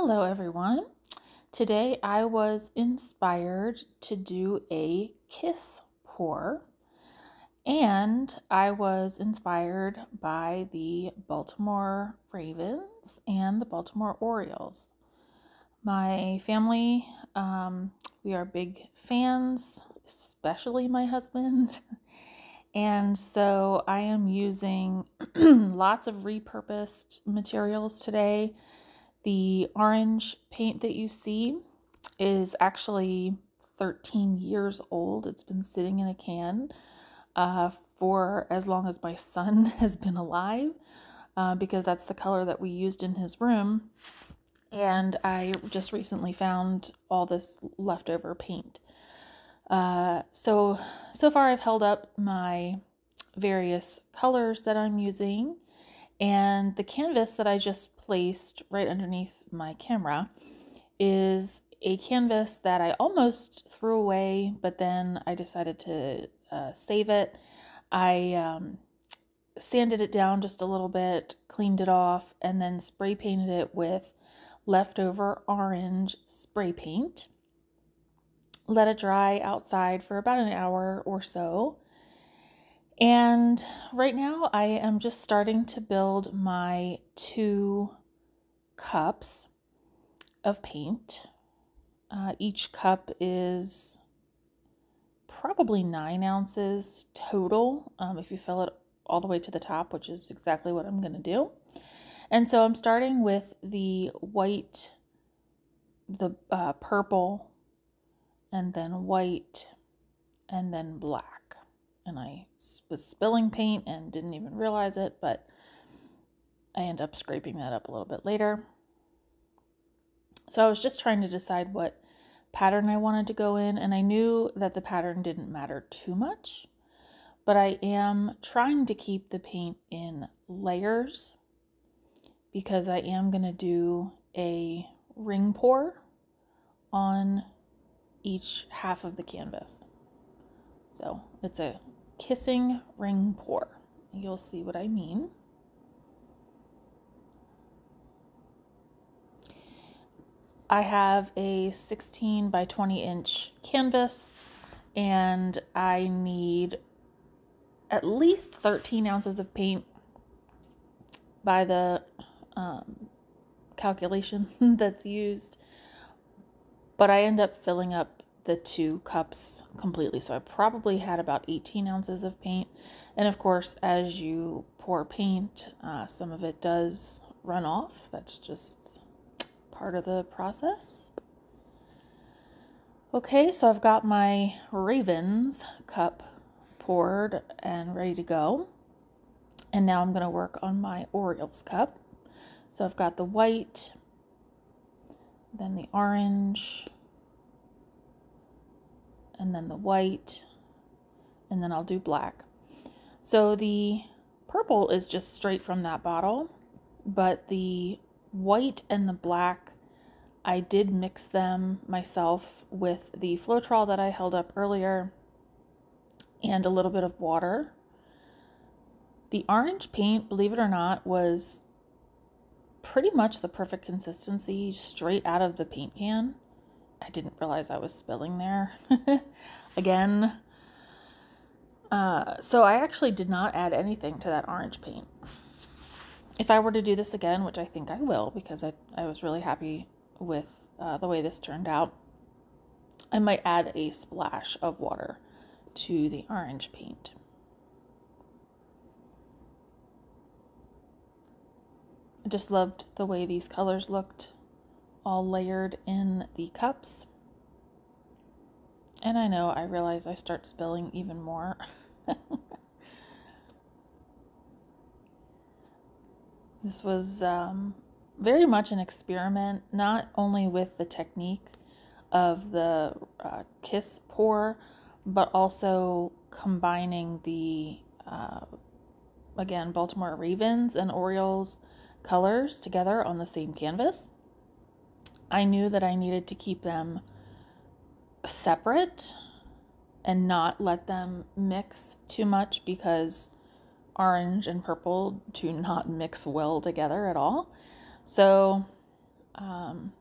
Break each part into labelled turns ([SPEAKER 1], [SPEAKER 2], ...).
[SPEAKER 1] Hello everyone. Today I was inspired to do a kiss pour, and I was inspired by the Baltimore Ravens and the Baltimore Orioles. My family, we are big fans, especially my husband. And so I am using lots of repurposed materials today. The orange paint that you see is actually 13 years old. It's been sitting in a can for as long as my son has been alive, because that's the color that we used in his room. And I just recently found all this leftover paint. So far I've held up my various colors that I'm using, and the canvas that I just placed right underneath my camera is a canvas that I almost threw away, but then I decided to save it. I sanded it down just a little bit, cleaned it off, and then spray painted it with leftover orange spray paint. Let it dry outside for about an hour or so. And right now I am just starting to build my 2 cups of paint. Each cup is probably 9 ounces total, if you fill it all the way to the top, which is exactly what I'm going to do. And so I'm starting with the white, the purple, and then white, and then black. And I was spilling paint and didn't even realize it, but I end up scraping that up a little bit later. So I was just trying to decide what pattern I wanted to go in, and I knew that the pattern didn't matter too much, but I am trying to keep the paint in layers because I am going to do a ring pour on each half of the canvas. So it's a kissing ring pour. You'll see what I mean. I have a 16 by 20 inch canvas, and I need at least 13 ounces of paint by the calculation that's used, but I end up filling up the 2 cups completely. So I probably had about 18 ounces of paint. And of course, as you pour paint, some of it does run off. That's just part of the process. Okay, so I've got my Ravens cup poured and ready to go. And now I'm going to work on my Orioles cup. So I've got the white, then the orange, and then the white, and then I'll do black. So the purple is just straight from that bottle, but the white and the black, I did mix them myself with the Floetrol that I held up earlier and a little bit of water. The orange paint, believe it or not, was pretty much the perfect consistency straight out of the paint can. I didn't realize I was spilling there again. So I actually did not add anything to that orange paint. If I were to do this again, which I think I will because I was really happy with the way this turned out, I might add a splash of water to the orange paint. I just loved the way these colors looked all layered in the cups. And I know, I realize I start spilling even more. This was very much an experiment, not only with the technique of the kiss pour, but also combining the, again, Baltimore Ravens and Orioles colors together on the same canvas. I knew that I needed to keep them separate and not let them mix too much because orange and purple do not mix well together at all. So I'm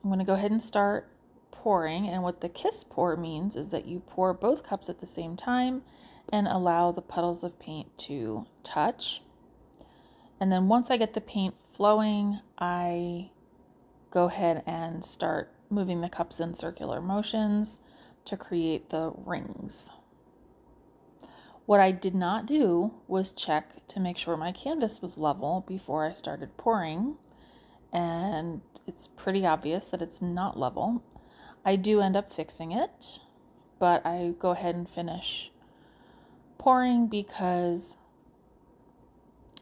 [SPEAKER 1] going to go ahead and start pouring. And what the kiss pour means is that you pour both cups at the same time and allow the puddles of paint to touch. And then once I get the paint flowing, I go ahead and start moving the cups in circular motions to create the rings. What I did not do was check to make sure my canvas was level before I started pouring, and it's pretty obvious that it's not level. I do end up fixing it, but I go ahead and finish pouring because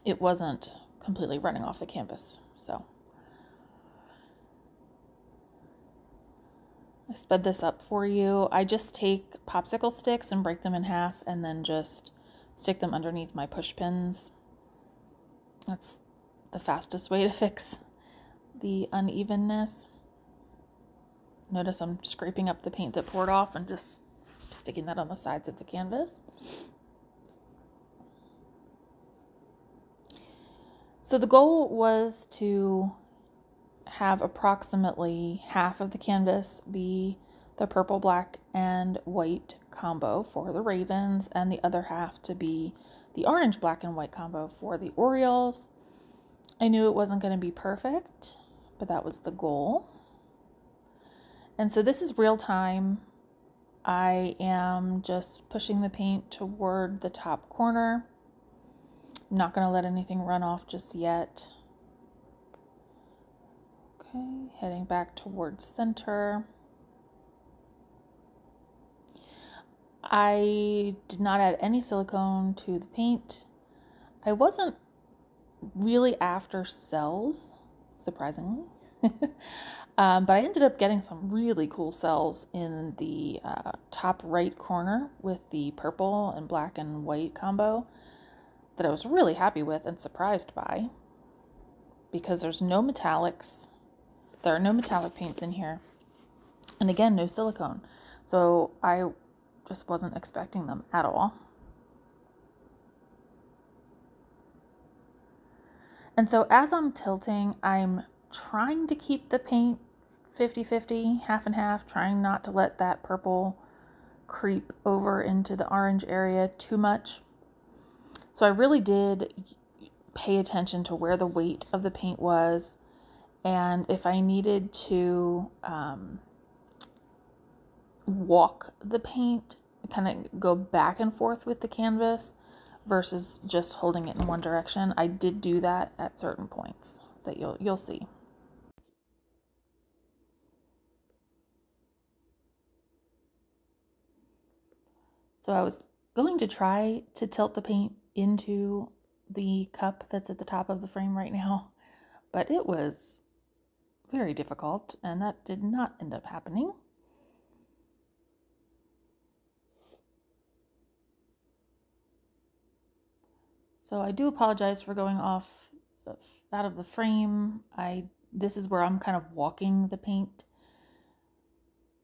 [SPEAKER 1] it wasn't completely running off the canvas. So I sped this up for you. I just take popsicle sticks and break them in half and then just stick them underneath my push pins. That's the fastest way to fix the unevenness. Notice I'm scraping up the paint that poured off and just sticking that on the sides of the canvas. So the goal was to have approximately half of the canvas be the purple, black, and white combo for the Ravens, and the other half to be the orange, black, and white combo for the Orioles. I knew it wasn't going to be perfect, but that was the goal. And so this is real time. I am just pushing the paint toward the top corner. I'm not going to let anything run off just yet. Okay, heading back towards center. I did not add any silicone to the paint. I wasn't really after cells, surprisingly. But I ended up getting some really cool cells in the top right corner with the purple and black and white combo that I was really happy with and surprised by, because there's no metallics. There are no metallic paints in here. And again, no silicone. So I just wasn't expecting them at all. And so as I'm tilting, I'm trying to keep the paint 50-50, half and half, trying not to let that purple creep over into the orange area too much. So I really did pay attention to where the weight of the paint was, and if I needed to walk the paint, kind of go back and forth with the canvas versus just holding it in one direction, I did do that at certain points that you'll see. So I was going to try to tilt the paint into the cup that's at the top of the frame right now, but it was very difficult, and that did not end up happening. So I do apologize for going off out of the frame. This is where I'm kind of walking the paint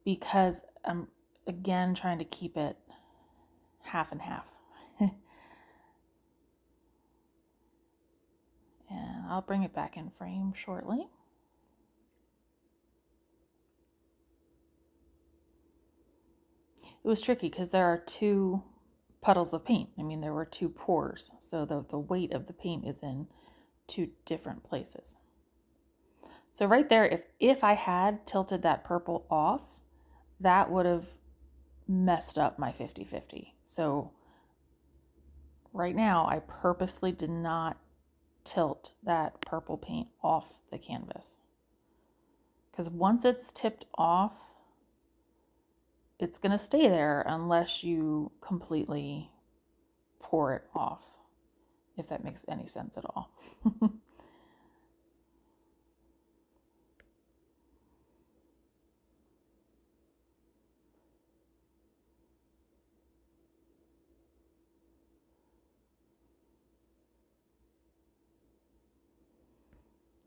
[SPEAKER 1] because I'm again trying to keep it half and half. And I'll bring it back in frame shortly. It was tricky because there are two puddles of paint. I mean, there were two pours, so the weight of the paint is in two different places. So right there, if I had tilted that purple off, that would have messed up my 50-50. So right now, I purposely did not tilt that purple paint off the canvas, because once it's tipped off, it's going to stay there unless you completely pour it off, if that makes any sense at all.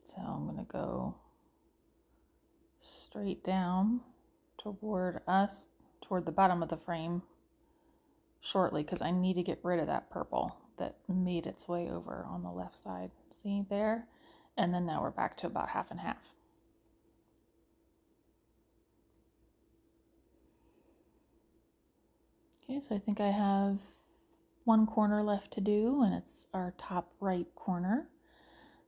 [SPEAKER 1] So I'm going to go straight down toward the bottom of the frame shortly, because I need to get rid of that purple that made its way over on the left side. See there? And then now we're back to about half and half. Okay, so I think I have one corner left to do, and it's our top right corner.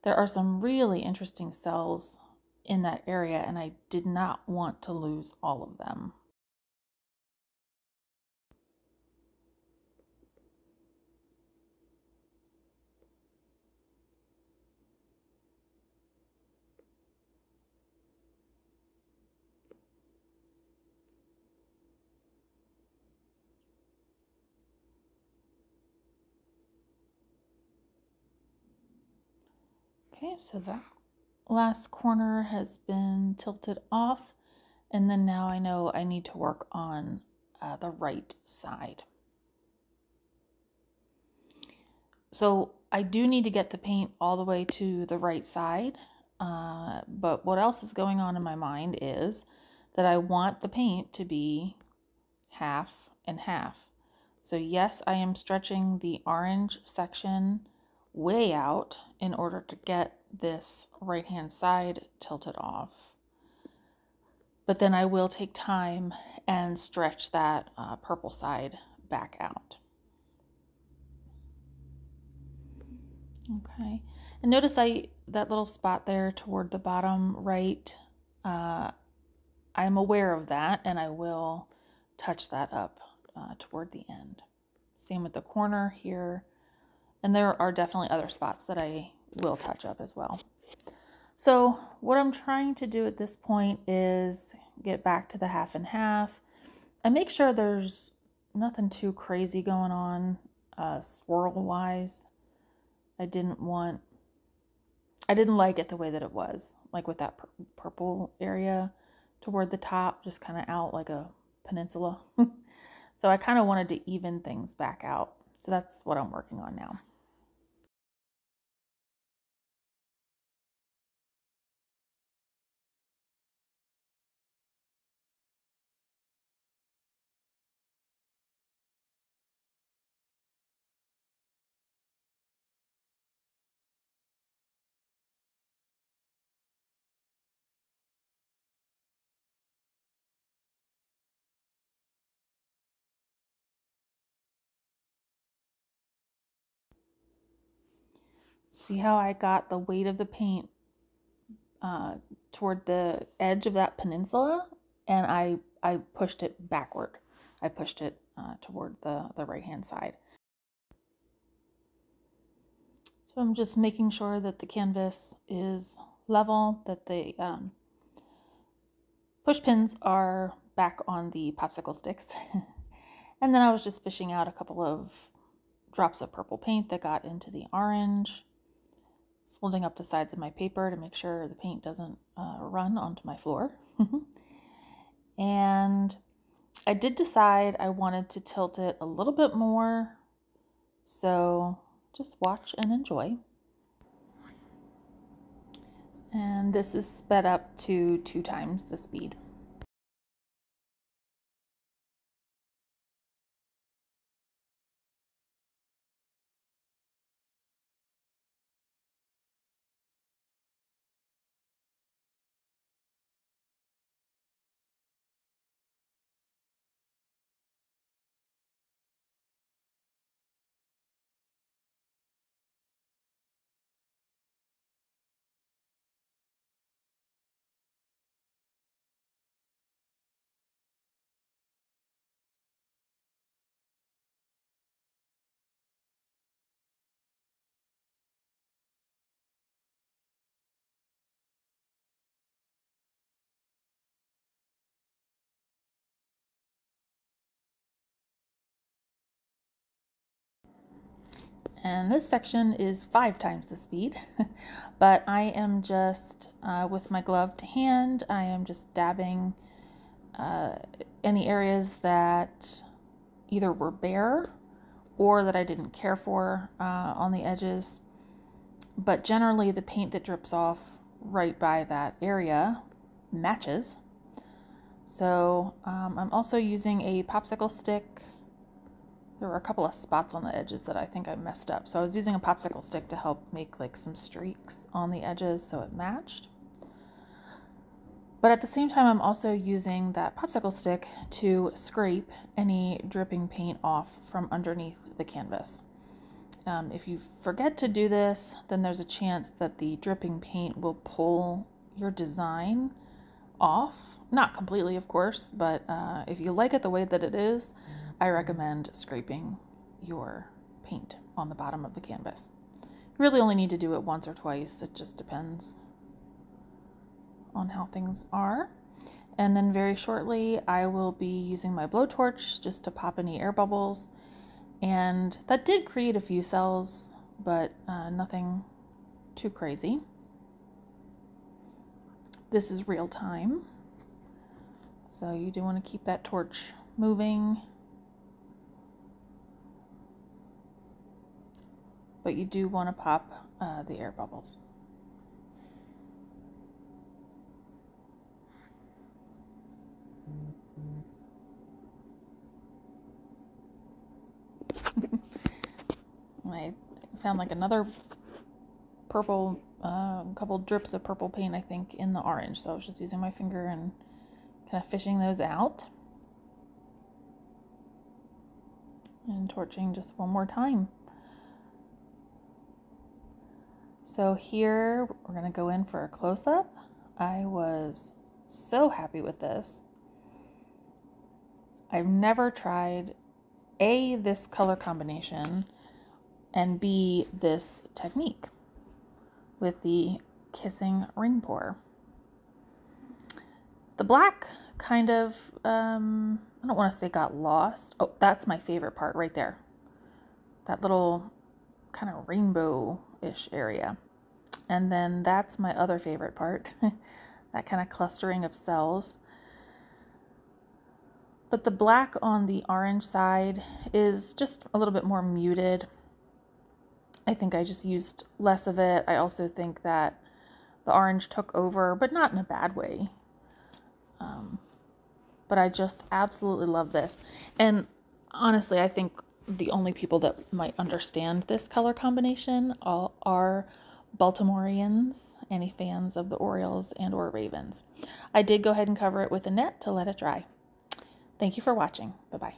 [SPEAKER 1] There are some really interesting cells in that area, and I did not want to lose all of them. Okay, so that last corner has been tilted off, and then now I know I need to work on the right side. So I do need to get the paint all the way to the right side, but what else is going on in my mind is that I want the paint to be half and half. So yes, I am stretching the orange section way out in order to get this right-hand side tilted off. But then I will take time and stretch that purple side back out. Okay, and notice that little spot there toward the bottom right, I'm aware of that, and I will touch that up toward the end. Same with the corner here, and there are definitely other spots that I will touch up as well. So what I'm trying to do at this point is get back to the half and half. I make sure there's nothing too crazy going on swirl-wise. I didn't like it the way that it was, like with that purple area toward the top, just kind of out like a peninsula. So I kind of wanted to even things back out. So that's what I'm working on now. See how I got the weight of the paint toward the edge of that peninsula, and I pushed it backward. I pushed it toward the right-hand side. So I'm just making sure that the canvas is level, that the push pins are back on the popsicle sticks. And then I was just fishing out a couple of drops of purple paint that got into the orange, folding up the sides of my paper to make sure the paint doesn't run onto my floor. And I did decide I wanted to tilt it a little bit more, so just watch and enjoy. And this is sped up to 2 times the speed. And this section is 5 times the speed, but I am just, with my gloved hand, I am just dabbing any areas that either were bare or that I didn't care for on the edges. But generally the paint that drips off right by that area matches. So I'm also using a popsicle stick. There were a couple of spots on the edges that I think I messed up. So I was using a popsicle stick to help make like some streaks on the edges so it matched. But at the same time, I'm also using that popsicle stick to scrape any dripping paint off from underneath the canvas. If you forget to do this, then there's a chance that the dripping paint will pull your design off. Not completely, of course, but if you like it the way that it is, I recommend scraping your paint on the bottom of the canvas. You really only need to do it once or twice. It just depends on how things are. And then very shortly, I will be using my blowtorch just to pop any air bubbles. And that did create a few cells, but nothing too crazy. This is real time, so you do want to keep that torch moving, but you do want to pop the air bubbles. I found like another purple, couple drips of purple paint, I think, in the orange. So I was just using my finger and kind of fishing those out. And torching just one more time. So here we're going to go in for a close-up. I was so happy with this. I've never tried A, this color combination, and B, this technique with the kissing ring pour. The black kind of, I don't want to say got lost. Oh, that's my favorite part right there. That little kind of rainbow-ish area. And then that's my other favorite part, that kind of clustering of cells. But the black on the orange side is just a little bit more muted. I think I just used less of it. I also think that the orange took over, but not in a bad way. But I just absolutely love this. And honestly, I think the only people that might understand this color combination are Baltimoreans, any fans of the Orioles and or Ravens. I did go ahead and cover it with a net to let it dry. Thank you for watching. Bye-bye.